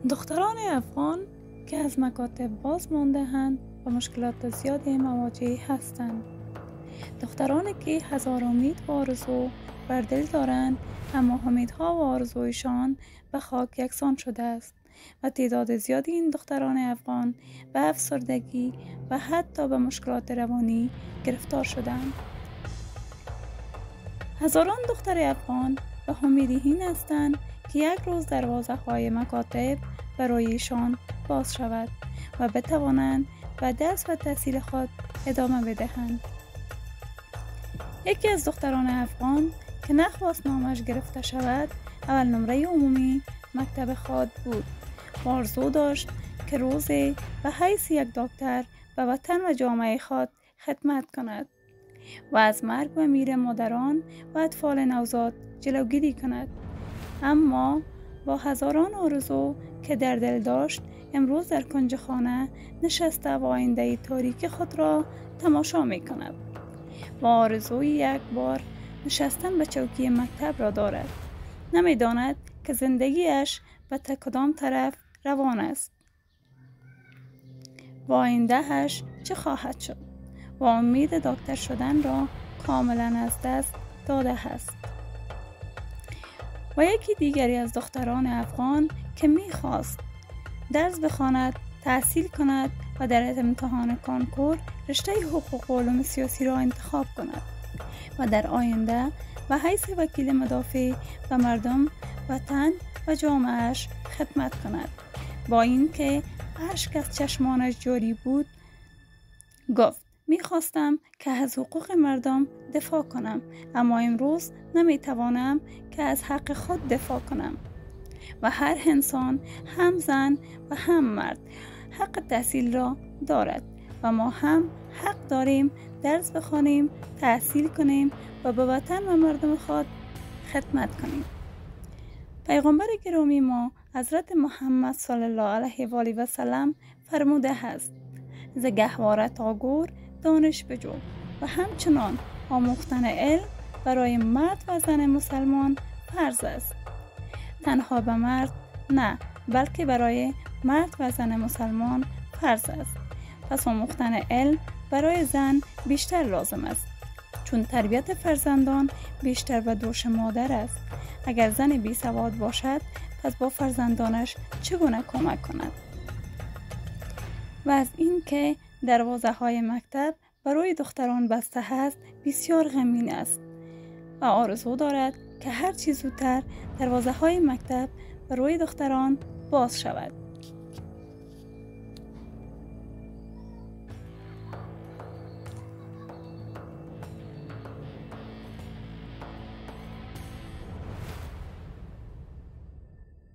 دختران افغان که از مکاتب باز مانده‌اند و مشکلات زیادی مواجه هستند. دخترانی که هزار امید و آرزو بر دل دارند، اما امیدها و آرزویشان به خاک یکسان شده است و تعداد زیادی این دختران افغان به افسردگی و حتی به مشکلات روانی گرفتار شدند. هزاران دختر افغان به امید این هستند که یک روز دروازه‌های مکاتب برایشان باز شود و بتوانند به درس و تحصیل خود ادامه بدهند. یکی از دختران افغان که نخواست نامش گرفته شود، اول نمره عمومی مکتب خود بود و آرزو داشت که روزی به حیث یک دکتر به وطن و جامعه خود خدمت کند و از مرگ و میر مادران و اطفال نوزاد جلوگیری کند. اما با هزاران آرزو که در دل داشت، امروز در کنج خانه نشسته و آینده تاریک خود را تماشا می کند و آرزوی یک بار نشستن به چوکی مکتب را دارد. نمی داند که زندگیش به کدام طرف روان است و آیندهش چه خواهد شد و امید دکتر شدن را کاملا از دست داده است. و یکی دیگری از دختران افغان که می‌خواست درس بخواند، تحصیل کند و در امتحان کنکور رشته حقوق و علوم سیاسی را انتخاب کند و در آینده به حیث وکیل مدافع و مردم، وطن و جامعهش خدمت کند. با اینکه اشک از چشمانش جاری بود، گفت میخواستم که از حقوق مردم دفاع کنم، اما امروز نمیتوانم که از حق خود دفاع کنم. و هر انسان، هم زن و هم مرد، حق تحصیل را دارد و ما هم حق داریم درس بخوانیم، تحصیل کنیم و به وطن و مردم خود خدمت کنیم. پیغمبر گرامی ما حضرت محمد صلی الله علیه و آله و سلم فرموده است: ز گهواره تا گور دانش بجو. و همچنان آموختن علم برای مرد و زن مسلمان فرض است. تنها به مرد نه، بلکه برای مرد و زن مسلمان فرض است. پس آموختن علم برای زن بیشتر لازم است، چون تربیت فرزندان بیشتر به دوش مادر است. اگر زن بی سواد باشد، پس با فرزندانش چگونه کمک کند؟ و از این که دروازه های مکتب برای دختران بسته است، بسیار غمگین است و آرزو دارد که هر چیز زودتر دروازه های مکتب برای دختران باز شود.